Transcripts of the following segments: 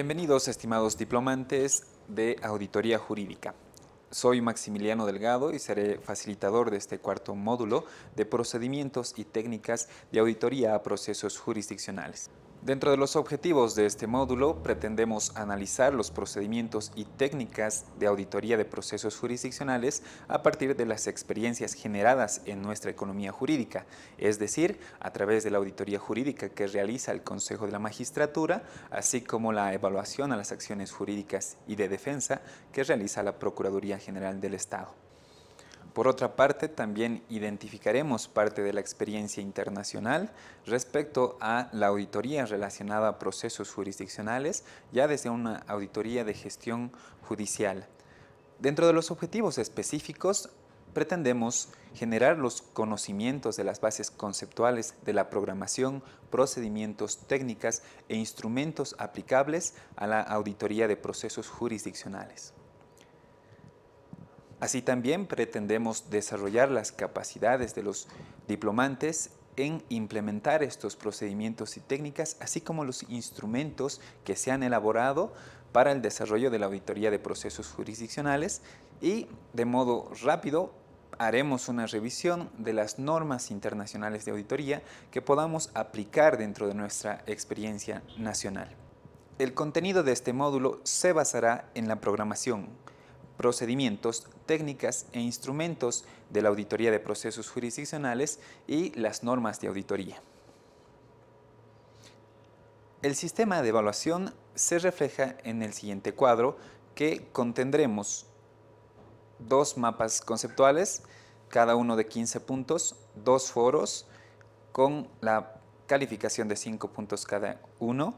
Bienvenidos, estimados diplomantes de Auditoría Jurídica. Soy Maximiliano Delgado y seré facilitador de este cuarto módulo de procedimientos y técnicas de auditoría a procesos jurisdiccionales. Dentro de los objetivos de este módulo pretendemos analizar los procedimientos y técnicas de auditoría de procesos jurisdiccionales a partir de las experiencias generadas en nuestra economía jurídica, es decir, a través de la auditoría jurídica que realiza el Consejo de la Magistratura, así como la evaluación a las acciones jurídicas y de defensa que realiza la Procuraduría General del Estado. Por otra parte, también identificaremos parte de la experiencia internacional respecto a la auditoría relacionada a procesos jurisdiccionales, ya desde una auditoría de gestión judicial. Dentro de los objetivos específicos, pretendemos generar los conocimientos de las bases conceptuales de la programación, procedimientos, técnicas e instrumentos aplicables a la auditoría de procesos jurisdiccionales. Así también pretendemos desarrollar las capacidades de los diplomantes en implementar estos procedimientos y técnicas, así como los instrumentos que se han elaborado para el desarrollo de la auditoría de procesos jurisdiccionales y, de modo rápido, haremos una revisión de las normas internacionales de auditoría que podamos aplicar dentro de nuestra experiencia nacional. El contenido de este módulo se basará en la programación, procedimientos, técnicas e instrumentos de la auditoría de procesos jurisdiccionales y las normas de auditoría. El sistema de evaluación se refleja en el siguiente cuadro que contendremos dos mapas conceptuales, cada uno de 15 puntos, dos foros con la calificación de 5 puntos cada uno,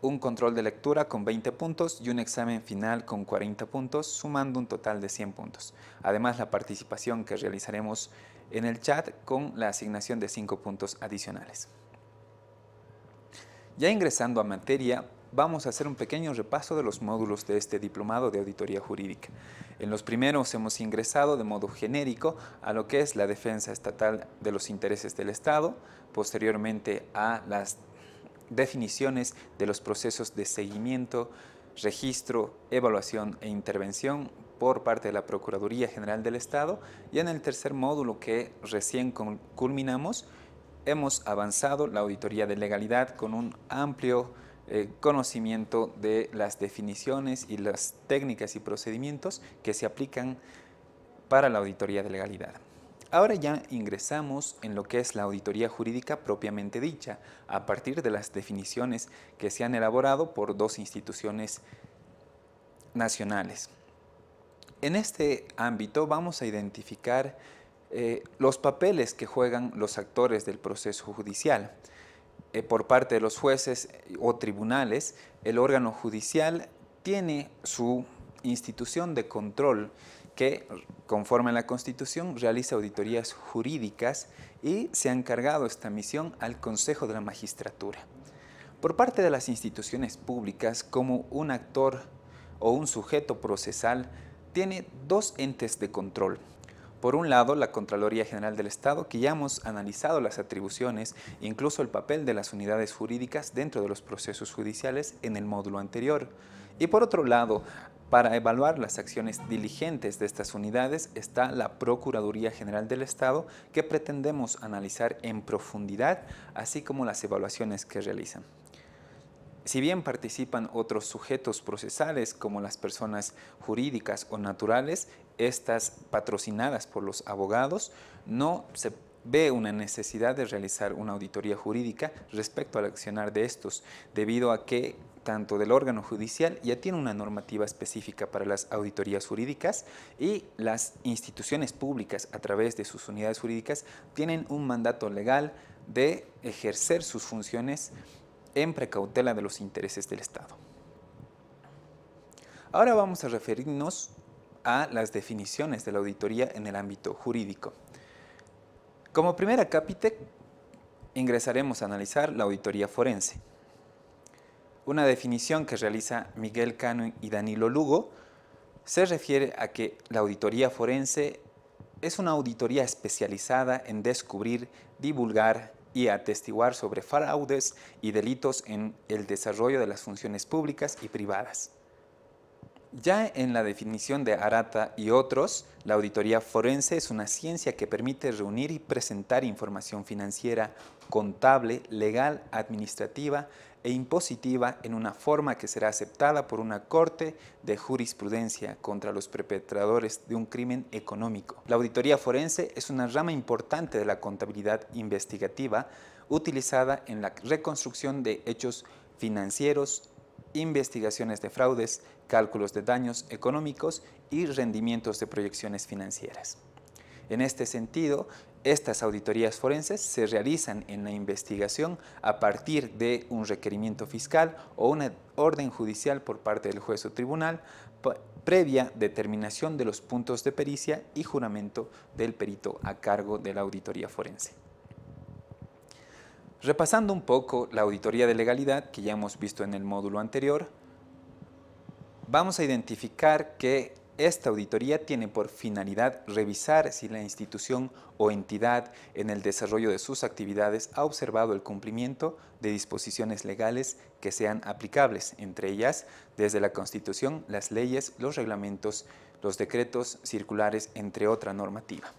un control de lectura con 20 puntos y un examen final con 40 puntos, sumando un total de 100 puntos. Además, la participación que realizaremos en el chat con la asignación de 5 puntos adicionales. Ya ingresando a materia, vamos a hacer un pequeño repaso de los módulos de este diplomado de auditoría jurídica. En los primeros hemos ingresado de modo genérico a lo que es la defensa estatal de los intereses del Estado, posteriormente a las definiciones de los procesos de seguimiento, registro, evaluación e intervención por parte de la Procuraduría General del Estado, y en el tercer módulo que recién culminamos hemos avanzado la auditoría de legalidad con un amplio conocimiento de las definiciones y las técnicas y procedimientos que se aplican para la auditoría de legalidad. Ahora ya ingresamos en lo que es la auditoría jurídica propiamente dicha, a partir de las definiciones que se han elaborado por dos instituciones nacionales. En este ámbito vamos a identificar los papeles que juegan los actores del proceso judicial. Por parte de los jueces o tribunales, el órgano judicial tiene su institución de control que, conforme a la Constitución, realiza auditorías jurídicas y se ha encargado esta misión al Consejo de la Magistratura. Por parte de las instituciones públicas, como un actor o un sujeto procesal, tiene dos entes de control. Por un lado, la Contraloría General del Estado, que ya hemos analizado las atribuciones, incluso el papel de las unidades jurídicas dentro de los procesos judiciales en el módulo anterior. Y por otro lado, para evaluar las acciones diligentes de estas unidades está la Procuraduría General del Estado, que pretendemos analizar en profundidad, así como las evaluaciones que realizan. Si bien participan otros sujetos procesales como las personas jurídicas o naturales, estas patrocinadas por los abogados, no se ve una necesidad de realizar una auditoría jurídica respecto al accionar de estos, debido a que tanto del órgano judicial ya tiene una normativa específica para las auditorías jurídicas y las instituciones públicas a través de sus unidades jurídicas tienen un mandato legal de ejercer sus funciones en precautela de los intereses del Estado. Ahora vamos a referirnos a las definiciones de la auditoría en el ámbito jurídico. Como primer acápite, ingresaremos a analizar la auditoría forense. Una definición que realiza Miguel Cano y Danilo Lugo se refiere a que la auditoría forense es una auditoría especializada en descubrir, divulgar, y atestiguar sobre fraudes y delitos en el desarrollo de las funciones públicas y privadas. Ya en la definición de Arata y otros, la auditoría forense es una ciencia que permite reunir y presentar información financiera, contable, legal, administrativa e impositiva en una forma que será aceptada por una corte de jurisprudencia contra los perpetradores de un crimen económico. La auditoría forense es una rama importante de la contabilidad investigativa utilizada en la reconstrucción de hechos financieros, investigaciones de fraudes, cálculos de daños económicos y rendimientos de proyecciones financieras. En este sentido, estas auditorías forenses se realizan en la investigación a partir de un requerimiento fiscal o una orden judicial por parte del juez o tribunal previa determinación de los puntos de pericia y juramento del perito a cargo de la auditoría forense. Repasando un poco la auditoría de legalidad que ya hemos visto en el módulo anterior, vamos a identificar que esta auditoría tiene por finalidad revisar si la institución o entidad en el desarrollo de sus actividades ha observado el cumplimiento de disposiciones legales que sean aplicables, entre ellas desde la Constitución, las leyes, los reglamentos, los decretos circulares, entre otra normativa.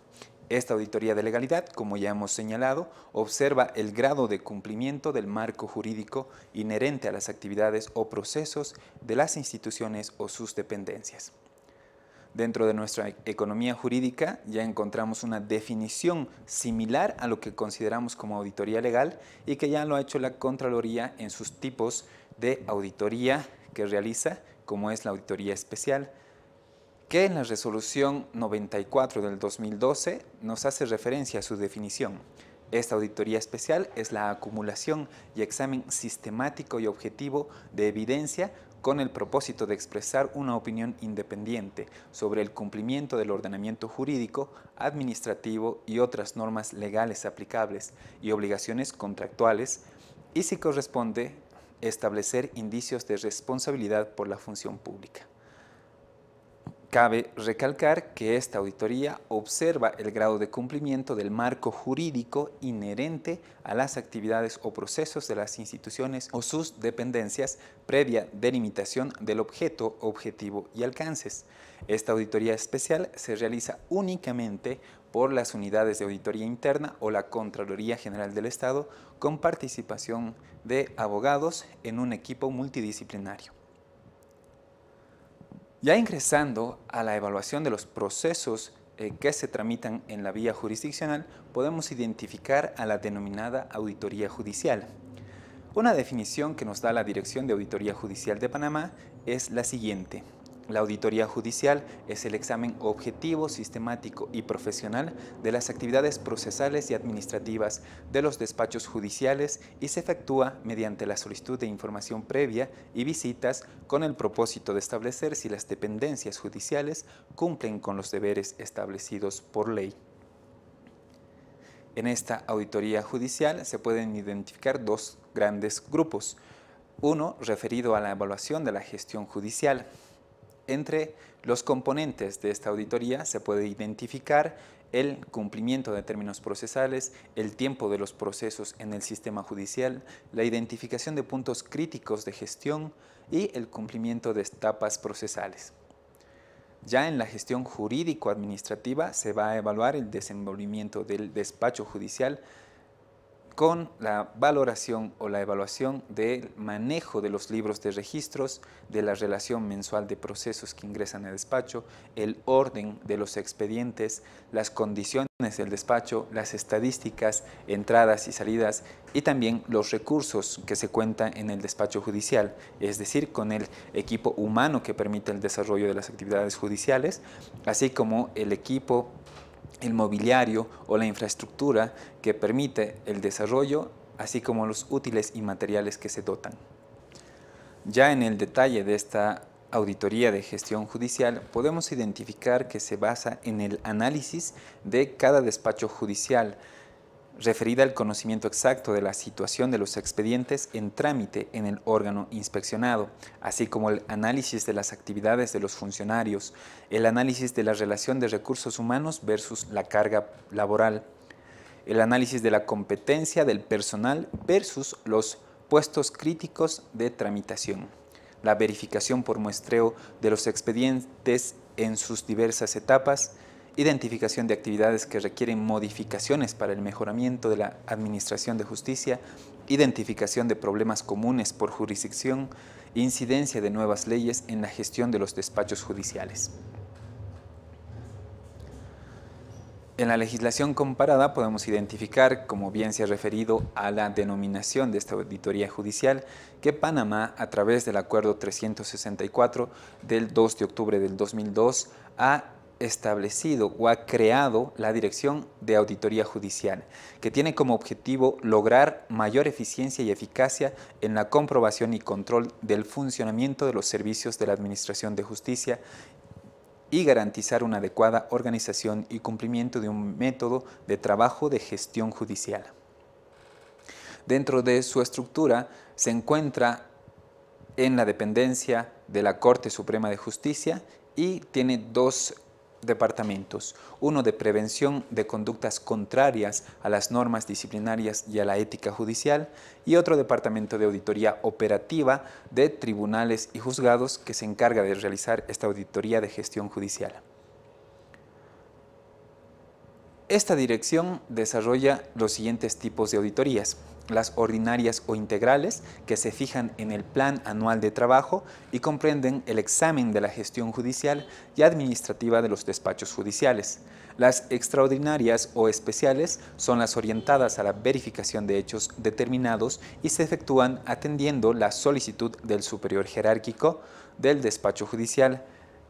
Esta auditoría de legalidad, como ya hemos señalado, observa el grado de cumplimiento del marco jurídico inherente a las actividades o procesos de las instituciones o sus dependencias. Dentro de nuestra economía jurídica ya encontramos una definición similar a lo que consideramos como auditoría legal y que ya lo ha hecho la Contraloría en sus tipos de auditoría que realiza, como es la auditoría especial, que en la resolución 94 del 2012 nos hace referencia a su definición. Esta auditoría especial es la acumulación y examen sistemático y objetivo de evidencia con el propósito de expresar una opinión independiente sobre el cumplimiento del ordenamiento jurídico, administrativo y otras normas legales aplicables y obligaciones contractuales, y si corresponde, establecer indicios de responsabilidad por la función pública. Cabe recalcar que esta auditoría observa el grado de cumplimiento del marco jurídico inherente a las actividades o procesos de las instituciones o sus dependencias previa delimitación del objeto, objetivo y alcances. Esta auditoría especial se realiza únicamente por las unidades de auditoría interna o la Contraloría General del Estado con participación de abogados en un equipo multidisciplinario. Ya ingresando a la evaluación de los procesos que se tramitan en la vía jurisdiccional, podemos identificar a la denominada auditoría judicial. Una definición que nos da la Dirección de Auditoría Judicial de Panamá es la siguiente. La auditoría judicial es el examen objetivo, sistemático y profesional de las actividades procesales y administrativas de los despachos judiciales y se efectúa mediante la solicitud de información previa y visitas con el propósito de establecer si las dependencias judiciales cumplen con los deberes establecidos por ley. En esta auditoría judicial se pueden identificar dos grandes grupos. Uno referido a la evaluación de la gestión judicial. Entre los componentes de esta auditoría se puede identificar el cumplimiento de términos procesales, el tiempo de los procesos en el sistema judicial, la identificación de puntos críticos de gestión y el cumplimiento de etapas procesales. Ya en la gestión jurídico-administrativa se va a evaluar el desenvolvimiento del despacho judicial con la valoración o la evaluación del manejo de los libros de registros, de la relación mensual de procesos que ingresan al despacho, el orden de los expedientes, las condiciones del despacho, las estadísticas, entradas y salidas y también los recursos que se cuentan en el despacho judicial, es decir, con el equipo humano que permite el desarrollo de las actividades judiciales, así como el equipo, el mobiliario o la infraestructura que permite el desarrollo, así como los útiles y materiales que se dotan. Ya en el detalle de esta auditoría de gestión judicial, podemos identificar que se basa en el análisis de cada despacho judicial, referida al conocimiento exacto de la situación de los expedientes en trámite en el órgano inspeccionado, así como el análisis de las actividades de los funcionarios, el análisis de la relación de recursos humanos versus la carga laboral, el análisis de la competencia del personal versus los puestos críticos de tramitación, la verificación por muestreo de los expedientes en sus diversas etapas, identificación de actividades que requieren modificaciones para el mejoramiento de la administración de justicia, identificación de problemas comunes por jurisdicción, incidencia de nuevas leyes en la gestión de los despachos judiciales. En la legislación comparada podemos identificar, como bien se ha referido a la denominación de esta auditoría judicial, que Panamá, a través del Acuerdo 364 del 2 de octubre del 2002, ha establecido o ha creado la Dirección de Auditoría Judicial, que tiene como objetivo lograr mayor eficiencia y eficacia en la comprobación y control del funcionamiento de los servicios de la Administración de Justicia y garantizar una adecuada organización y cumplimiento de un método de trabajo de gestión judicial. Dentro de su estructura se encuentra en la dependencia de la Corte Suprema de Justicia y tiene dos departamentos, uno de prevención de conductas contrarias a las normas disciplinarias y a la ética judicial y otro departamento de auditoría operativa de tribunales y juzgados que se encarga de realizar esta auditoría de gestión judicial. Esta dirección desarrolla los siguientes tipos de auditorías: las ordinarias o integrales, que se fijan en el plan anual de trabajo y comprenden el examen de la gestión judicial y administrativa de los despachos judiciales. Las extraordinarias o especiales son las orientadas a la verificación de hechos determinados y se efectúan atendiendo la solicitud del superior jerárquico del despacho judicial,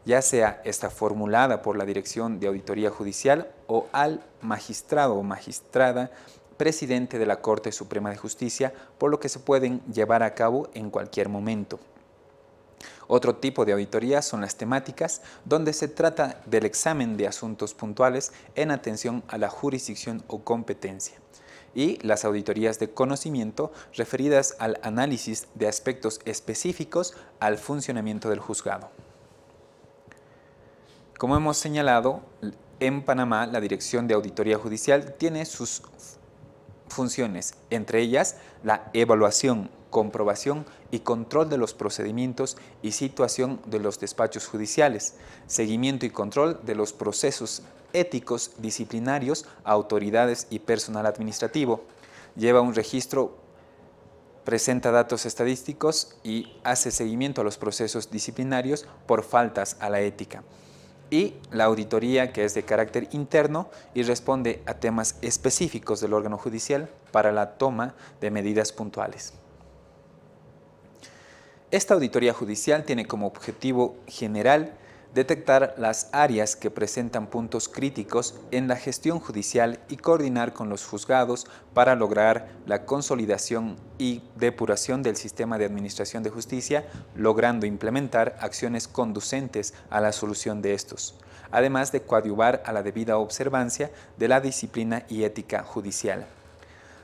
ya sea esta formulada por la Dirección de Auditoría Judicial o al magistrado o magistrada presidente de la Corte Suprema de Justicia, por lo que se pueden llevar a cabo en cualquier momento. Otro tipo de auditoría son las temáticas, donde se trata del examen de asuntos puntuales en atención a la jurisdicción o competencia. Y las auditorías de conocimiento, referidas al análisis de aspectos específicos al funcionamiento del juzgado. Como hemos señalado, en Panamá la Dirección de Auditoría Judicial tiene sus funciones, entre ellas la evaluación, comprobación y control de los procedimientos y situación de los despachos judiciales, seguimiento y control de los procesos éticos disciplinarios a autoridades y personal administrativo, lleva un registro, presenta datos estadísticos y hace seguimiento a los procesos disciplinarios por faltas a la ética. Y la auditoría, que es de carácter interno y responde a temas específicos del órgano judicial para la toma de medidas puntuales. Esta auditoría judicial tiene como objetivo general detectar las áreas que presentan puntos críticos en la gestión judicial y coordinar con los juzgados para lograr la consolidación y depuración del sistema de administración de justicia, logrando implementar acciones conducentes a la solución de estos, además de coadyuvar a la debida observancia de la disciplina y ética judicial.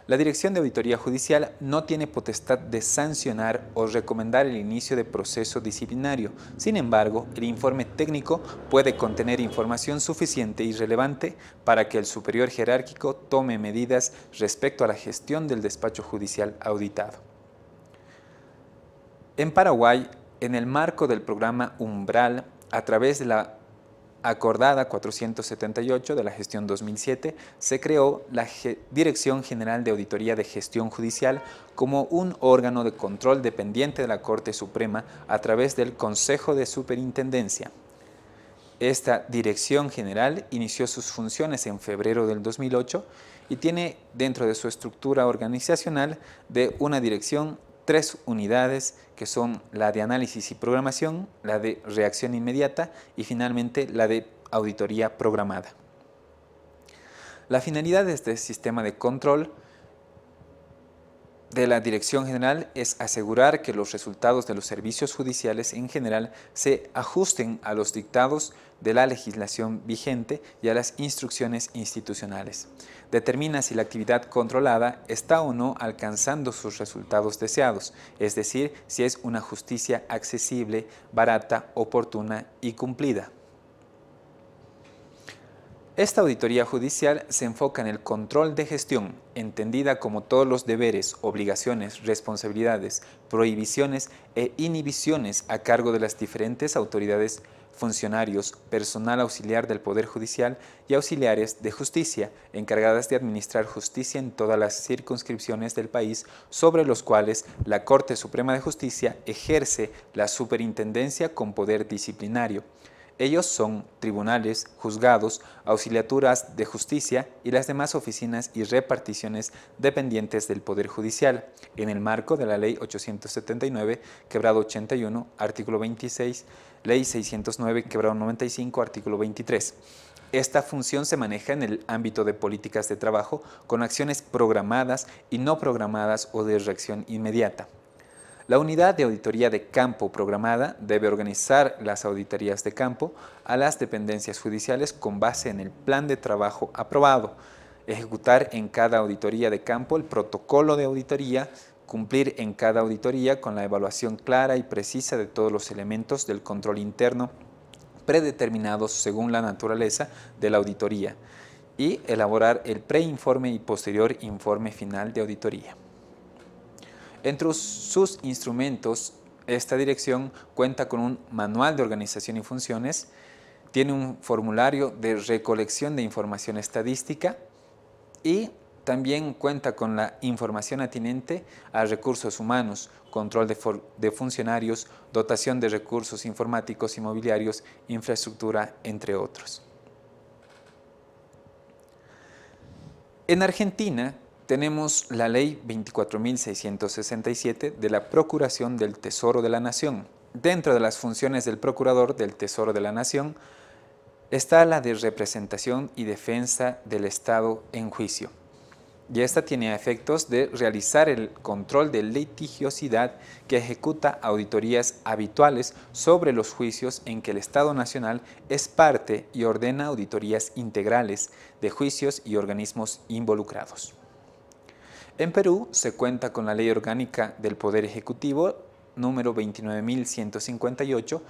La Dirección de Auditoría Judicial no tiene potestad de sancionar o recomendar el inicio de proceso disciplinario. Sin embargo, el informe técnico puede contener información suficiente y relevante para que el superior jerárquico tome medidas respecto a la gestión del despacho judicial auditado. En Paraguay, en el marco del programa Umbral, a través de la acordada 478 de la gestión 2007, se creó la Dirección General de Auditoría de Gestión Judicial como un órgano de control dependiente de la Corte Suprema a través del Consejo de Superintendencia. Esta Dirección General inició sus funciones en febrero del 2008 y tiene dentro de su estructura organizacional de una dirección 3 unidades, que son la de análisis y programación, la de reacción inmediata y finalmente la de auditoría programada. La finalidad de este sistema de control de la Dirección General es asegurar que los resultados de los servicios judiciales en general se ajusten a los dictados de la legislación vigente y a las instrucciones institucionales. Determina si la actividad controlada está o no alcanzando sus resultados deseados, es decir, si es una justicia accesible, barata, oportuna y cumplida. Esta auditoría judicial se enfoca en el control de gestión, entendida como todos los deberes, obligaciones, responsabilidades, prohibiciones e inhibiciones a cargo de las diferentes autoridades, funcionarios, personal auxiliar del Poder Judicial y auxiliares de justicia, encargadas de administrar justicia en todas las circunscripciones del país, sobre los cuales la Corte Suprema de Justicia ejerce la superintendencia con poder disciplinario. Ellos son tribunales, juzgados, auxiliaturas de justicia y las demás oficinas y reparticiones dependientes del Poder Judicial, en el marco de la Ley 879, quebrado 81, artículo 26, Ley 609, quebrado 95, artículo 23. Esta función se maneja en el ámbito de políticas de trabajo con acciones programadas y no programadas o de reacción inmediata. La unidad de auditoría de campo programada debe organizar las auditorías de campo a las dependencias judiciales con base en el plan de trabajo aprobado, ejecutar en cada auditoría de campo el protocolo de auditoría, cumplir en cada auditoría con la evaluación clara y precisa de todos los elementos del control interno predeterminados según la naturaleza de la auditoría y elaborar el preinforme y posterior informe final de auditoría. Entre sus instrumentos, esta dirección cuenta con un manual de organización y funciones, tiene un formulario de recolección de información estadística y también cuenta con la información atinente a recursos humanos, control de funcionarios, dotación de recursos informáticos y mobiliarios, infraestructura, entre otros. En Argentina, tenemos la Ley 24.667 de la Procuración del Tesoro de la Nación. Dentro de las funciones del Procurador del Tesoro de la Nación está la de representación y defensa del Estado en juicio. Y esta tiene efectos de realizar el control de litigiosidad que ejecuta auditorías habituales sobre los juicios en que el Estado Nacional es parte y ordena auditorías integrales de juicios y organismos involucrados. En Perú se cuenta con la Ley Orgánica del Poder Ejecutivo número 29.158,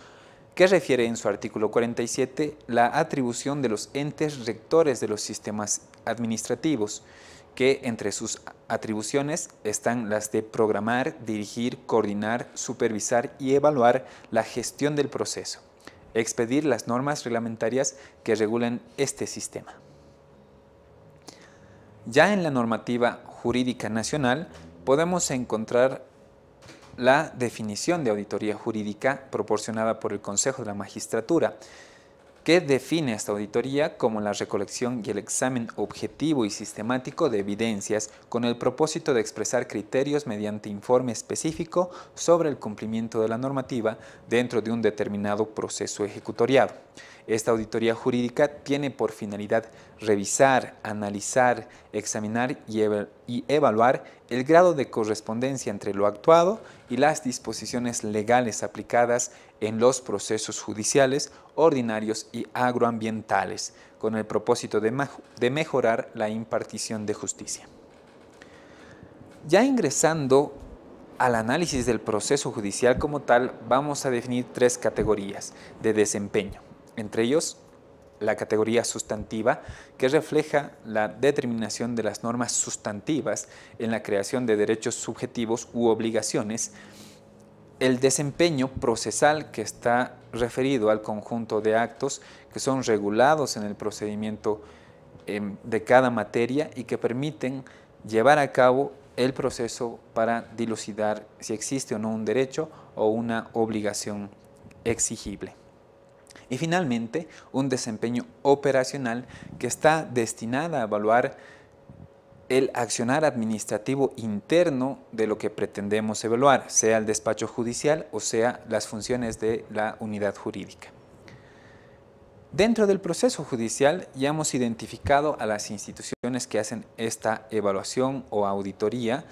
que refiere en su artículo 47 la atribución de los entes rectores de los sistemas administrativos, que entre sus atribuciones están las de programar, dirigir, coordinar, supervisar y evaluar la gestión del proceso, expedir las normas reglamentarias que regulan este sistema. Ya en la normativa jurídica nacional podemos encontrar la definición de auditoría jurídica proporcionada por el Consejo de la Magistratura, que define esta auditoría como la recolección y el examen objetivo y sistemático de evidencias con el propósito de expresar criterios mediante informe específico sobre el cumplimiento de la normativa dentro de un determinado proceso ejecutoriado. Esta auditoría jurídica tiene por finalidad revisar, analizar, examinar y evaluar el grado de correspondencia entre lo actuado y las disposiciones legales aplicadas en los procesos judiciales, ordinarios y agroambientales, con el propósito de mejorar la impartición de justicia. Ya ingresando al análisis del proceso judicial como tal, vamos a definir tres categorías de desempeño. Entre ellos, la categoría sustantiva, que refleja la determinación de las normas sustantivas en la creación de derechos subjetivos u obligaciones. El desempeño procesal, que está referido al conjunto de actos que son regulados en el procedimiento de cada materia y que permiten llevar a cabo el proceso para dilucidar si existe o no un derecho o una obligación exigible. Y finalmente, un desempeño operacional que está destinada a evaluar el accionar administrativo interno de lo que pretendemos evaluar, sea el despacho judicial o sea las funciones de la unidad jurídica. Dentro del proceso judicial ya hemos identificado a las instituciones que hacen esta evaluación o auditoría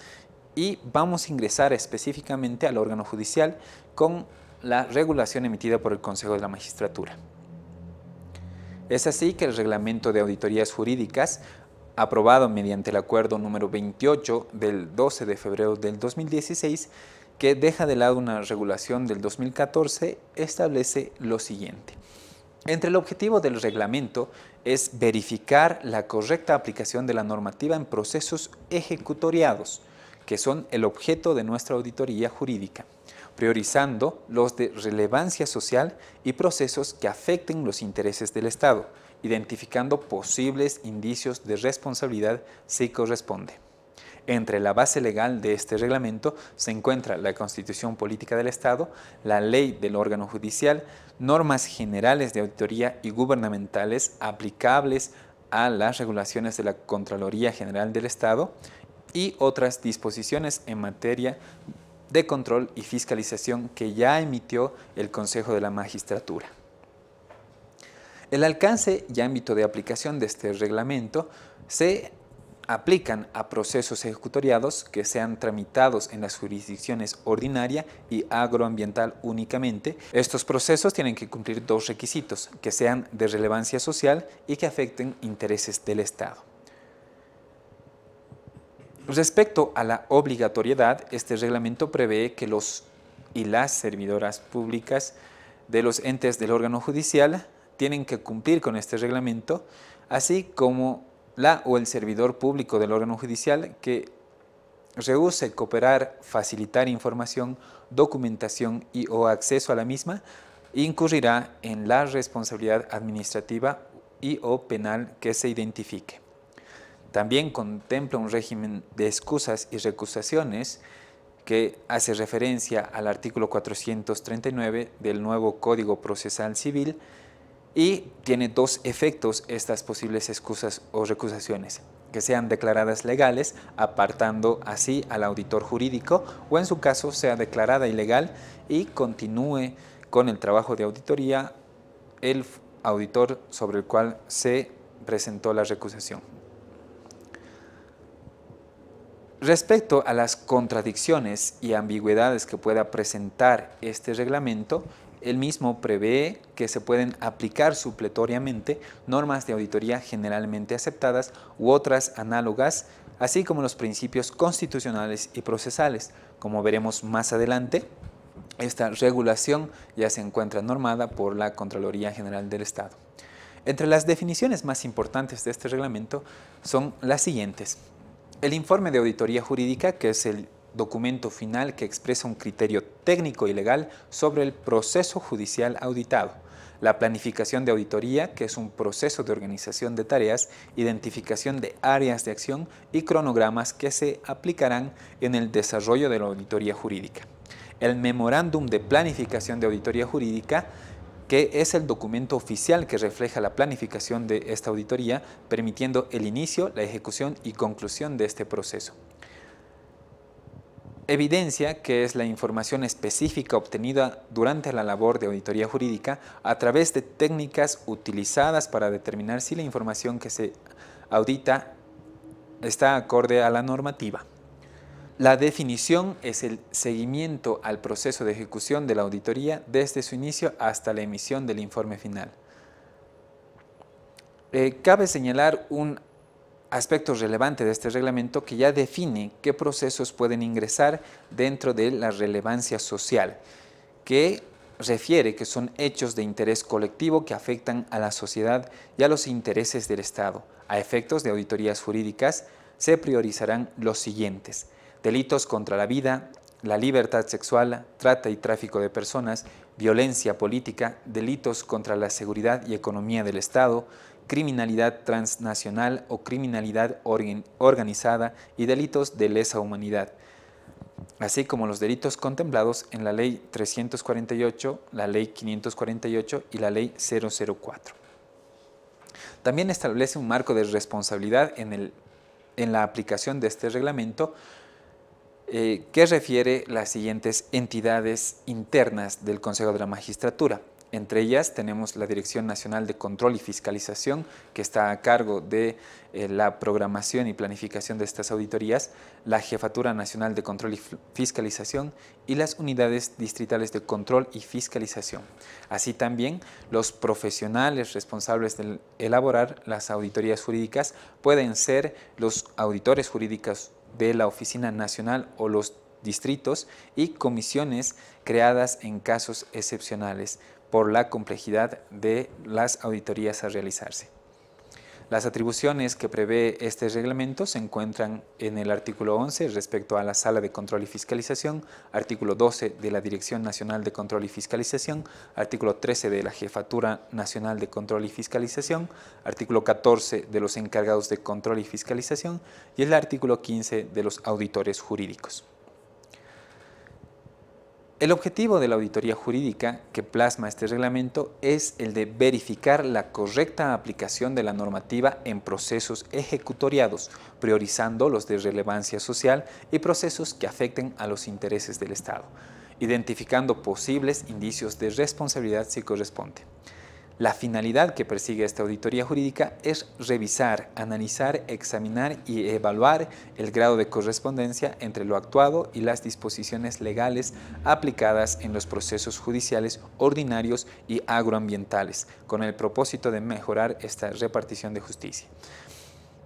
y vamos a ingresar específicamente al órgano judicial con la regulación emitida por el Consejo de la Magistratura. Es así que el Reglamento de Auditorías Jurídicas, aprobado mediante el Acuerdo número 28 del 12 de febrero del 2016, que deja de lado una regulación del 2014, establece lo siguiente. Entre el objetivo del reglamento es verificar la correcta aplicación de la normativa en procesos ejecutoriados, que son el objeto de nuestra auditoría jurídica, priorizando los de relevancia social y procesos que afecten los intereses del Estado, identificando posibles indicios de responsabilidad si corresponde. Entre la base legal de este reglamento se encuentra la Constitución Política del Estado, la ley del órgano judicial, normas generales de auditoría y gubernamentales aplicables a las regulaciones de la Contraloría General del Estado y otras disposiciones en materia de control y fiscalización que ya emitió el Consejo de la Magistratura. El alcance y ámbito de aplicación de este reglamento se aplican a procesos ejecutoriados que sean tramitados en las jurisdicciones ordinaria y agroambiental únicamente. Estos procesos tienen que cumplir dos requisitos, que sean de relevancia social y que afecten intereses del Estado. Respecto a la obligatoriedad, este reglamento prevé que los y las servidoras públicas de los entes del órgano judicial tienen que cumplir con este reglamento, así como la o el servidor público del órgano judicial que rehúse cooperar, facilitar información, documentación y o acceso a la misma, incurrirá en la responsabilidad administrativa y o penal que se identifique. También contempla un régimen de excusas y recusaciones que hace referencia al artículo 439 del nuevo Código Procesal Civil, y tiene dos efectos estas posibles excusas o recusaciones: que sean declaradas legales, apartando así al auditor jurídico, o en su caso sea declarada ilegal y continúe con el trabajo de auditoría el auditor sobre el cual se presentó la recusación. Respecto a las contradicciones y ambigüedades que pueda presentar este reglamento, el mismo prevé que se pueden aplicar supletoriamente normas de auditoría generalmente aceptadas u otras análogas, así como los principios constitucionales y procesales. Como veremos más adelante, esta regulación ya se encuentra normada por la Contraloría General del Estado. Entre las definiciones más importantes de este reglamento son las siguientes. El informe de auditoría jurídica, que es el documento final que expresa un criterio técnico y legal sobre el proceso judicial auditado. La planificación de auditoría, que es un proceso de organización de tareas, identificación de áreas de acción y cronogramas que se aplicarán en el desarrollo de la auditoría jurídica. El memorándum de planificación de auditoría jurídica, que es el documento oficial que refleja la planificación de esta auditoría, permitiendo el inicio, la ejecución y conclusión de este proceso. Evidencia, que es la información específica obtenida durante la labor de auditoría jurídica a través de técnicas utilizadas para determinar si la información que se audita está acorde a la normativa. La definición es el seguimiento al proceso de ejecución de la auditoría desde su inicio hasta la emisión del informe final. Cabe señalar un aspecto relevante de este reglamento que ya define qué procesos pueden ingresar dentro de la relevancia social, que refiere que son hechos de interés colectivo que afectan a la sociedad y a los intereses del Estado. A efectos de auditorías jurídicas se priorizarán los siguientes: delitos contra la vida, la libertad sexual, trata y tráfico de personas, violencia política, delitos contra la seguridad y economía del Estado, criminalidad transnacional o criminalidad organizada y delitos de lesa humanidad, así como los delitos contemplados en la Ley 348, la Ley 548 y la Ley 004. También establece un marco de responsabilidad en la aplicación de este reglamento que refiere las siguientes entidades internas del Consejo de la Magistratura. Entre ellas tenemos la Dirección Nacional de Control y Fiscalización, que está a cargo de la programación y planificación de estas auditorías, la Jefatura Nacional de Control y Fiscalización y las unidades distritales de control y fiscalización. Así también los profesionales responsables de elaborar las auditorías jurídicas pueden ser los auditores jurídicos de la Oficina Nacional o los distritos y comisiones creadas en casos excepcionales por la complejidad de las auditorías a realizarse. Las atribuciones que prevé este reglamento se encuentran en el artículo 11 respecto a la Sala de Control y Fiscalización, artículo 12 de la Dirección Nacional de Control y Fiscalización, artículo 13 de la Jefatura Nacional de Control y Fiscalización, artículo 14 de los encargados de control y fiscalización y el artículo 15 de los auditores jurídicos. El objetivo de la auditoría jurídica que plasma este reglamento es el de verificar la correcta aplicación de la normativa en procesos ejecutoriados, priorizando los de relevancia social y procesos que afecten a los intereses del Estado, identificando posibles indicios de responsabilidad si corresponde. La finalidad que persigue esta auditoría jurídica es revisar, analizar, examinar y evaluar el grado de correspondencia entre lo actuado y las disposiciones legales aplicadas en los procesos judiciales ordinarios y agroambientales, con el propósito de mejorar esta repartición de justicia.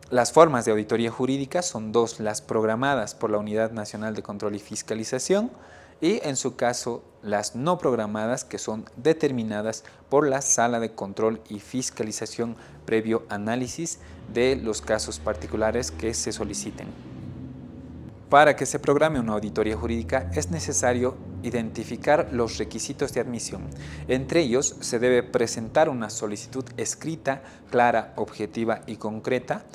Las formas de auditoría jurídica son dos: las programadas por la Unidad Nacional de Control y Fiscalización y, en su caso, las no programadas, que son determinadas por la Sala de Control y Fiscalización previo análisis de los casos particulares que se soliciten. Para que se programe una auditoría jurídica es necesario identificar los requisitos de admisión. Entre ellos se debe presentar una solicitud escrita, clara, objetiva y concreta,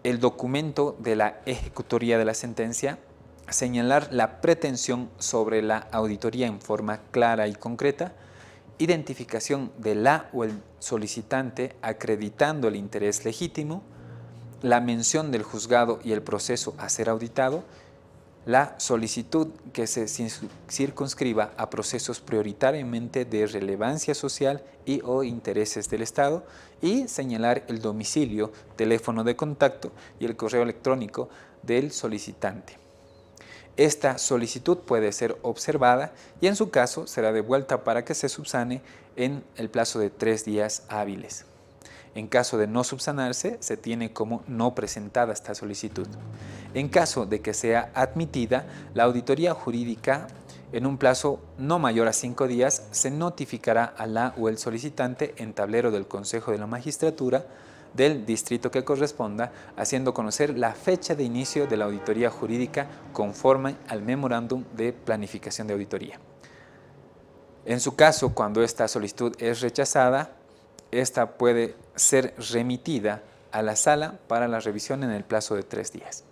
el documento de la ejecutoría de la sentencia, señalar la pretensión sobre la auditoría en forma clara y concreta, identificación de la o el solicitante acreditando el interés legítimo, la mención del juzgado y el proceso a ser auditado, la solicitud que se circunscriba a procesos prioritariamente de relevancia social y o intereses del Estado y señalar el domicilio, teléfono de contacto y el correo electrónico del solicitante. Esta solicitud puede ser observada y en su caso será devuelta para que se subsane en el plazo de 3 días hábiles. En caso de no subsanarse, se tiene como no presentada esta solicitud. En caso de que sea admitida, la auditoría jurídica en un plazo no mayor a 5 días se notificará a la o el solicitante en tablero del Consejo de la Magistratura del distrito que corresponda, haciendo conocer la fecha de inicio de la auditoría jurídica conforme al memorándum de planificación de auditoría. En su caso, cuando esta solicitud es rechazada, esta puede ser remitida a la sala para la revisión en el plazo de 3 días.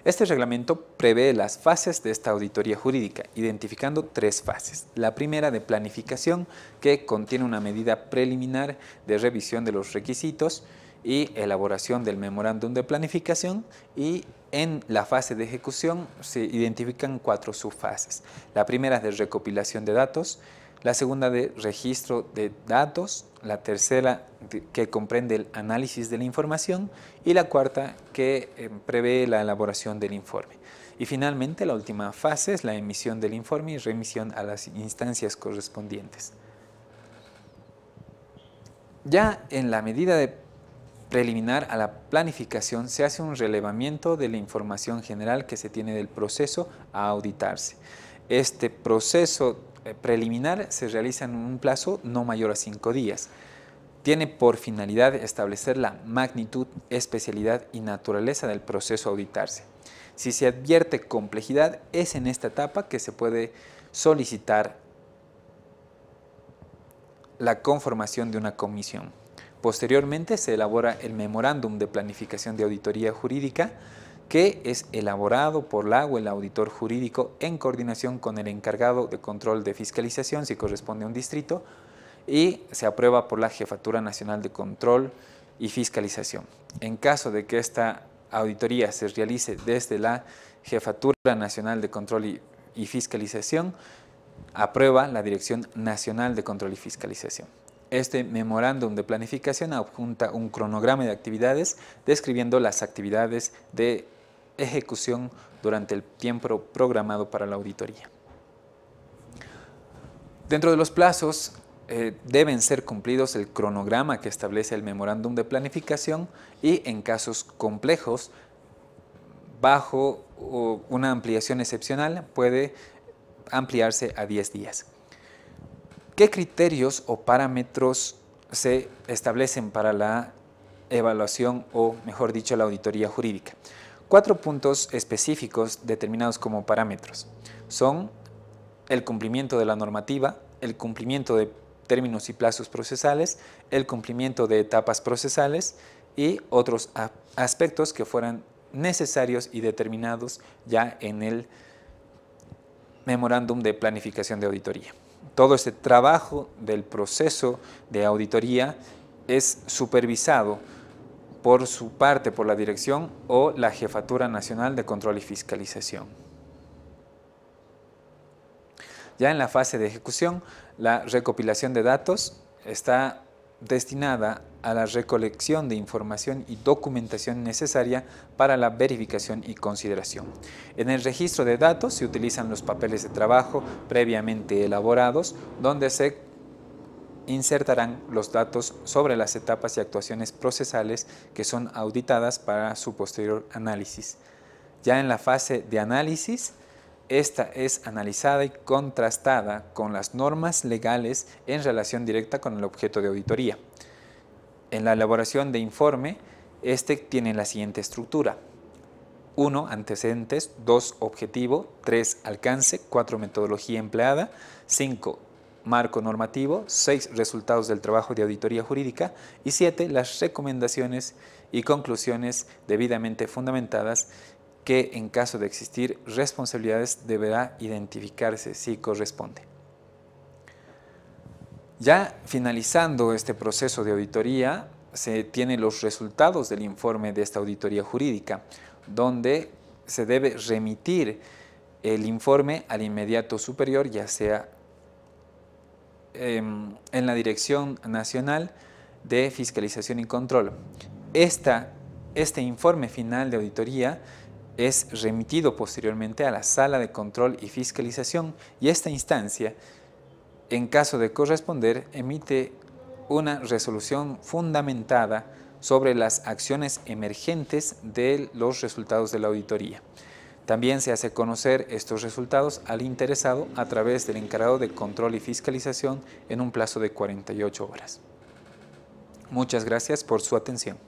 Este reglamento prevé las fases de esta auditoría jurídica, identificando 3 fases. La primera, de planificación, que contiene una medida preliminar de revisión de los requisitos y elaboración del memorándum de planificación, y en la fase de ejecución se identifican 4 subfases. La primera, de recopilación de datos, la segunda, de registro de datos, la tercera, que comprende el análisis de la información, y la cuarta, que prevé la elaboración del informe. Y finalmente, la última fase es la emisión del informe y remisión a las instancias correspondientes. Ya en la medida de preliminar a la planificación se hace un relevamiento de la información general que se tiene del proceso a auditarse. Este proceso preliminar se realiza en un plazo no mayor a 5 días. Tiene por finalidad establecer la magnitud, especialidad y naturaleza del proceso a auditarse. Si se advierte complejidad, es en esta etapa que se puede solicitar la conformación de una comisión. Posteriormente se elabora el memorándum de planificación de auditoría jurídica, que es elaborado por la o el auditor jurídico en coordinación con el encargado de control de fiscalización, si corresponde a un distrito, y se aprueba por la Jefatura Nacional de Control y Fiscalización. En caso de que esta auditoría se realice desde la Jefatura Nacional de Control y Fiscalización, aprueba la Dirección Nacional de Control y Fiscalización. Este memorándum de planificación adjunta un cronograma de actividades describiendo las actividades de ejecución durante el tiempo programado para la auditoría. Dentro de los plazos deben ser cumplidos el cronograma que establece el memorándum de planificación y, en casos complejos, bajo una ampliación excepcional, puede ampliarse a 10 días. ¿Qué criterios o parámetros se establecen para la evaluación o, mejor dicho, la auditoría jurídica. 4 puntos específicos determinados como parámetros son el cumplimiento de la normativa, el cumplimiento de términos y plazos procesales, el cumplimiento de etapas procesales y otros aspectos que fueran necesarios y determinados ya en el memorándum de planificación de auditoría. Todo este trabajo del proceso de auditoría es supervisado por su parte por la Dirección o la Jefatura Nacional de Control y Fiscalización. Ya en la fase de ejecución, la recopilación de datos está destinada a la recolección de información y documentación necesaria para la verificación y consideración. En el registro de datos se utilizan los papeles de trabajo previamente elaborados, donde se insertarán los datos sobre las etapas y actuaciones procesales que son auditadas para su posterior análisis. Ya en la fase de análisis, esta es analizada y contrastada con las normas legales en relación directa con el objeto de auditoría. En la elaboración de informe, este tiene la siguiente estructura: 1. Antecedentes, 2. Objetivo, 3. Alcance, 4. Metodología empleada, 5. Marco normativo, 6. Resultados del trabajo de auditoría jurídica y 7. Las recomendaciones y conclusiones debidamente fundamentadas que en caso de existir responsabilidades deberá identificarse si corresponde. Ya finalizando este proceso de auditoría, se tienen los resultados del informe de esta auditoría jurídica, donde se debe remitir el informe al inmediato superior, ya sea en la Dirección Nacional de Fiscalización y Control. Este informe final de auditoría es remitido posteriormente a la Sala de Control y Fiscalización y esta instancia, en caso de corresponder, emite una resolución fundamentada sobre las acciones emergentes de los resultados de la auditoría. También se hace conocer estos resultados al interesado a través del encargado de control y fiscalización en un plazo de 48 horas. Muchas gracias por su atención.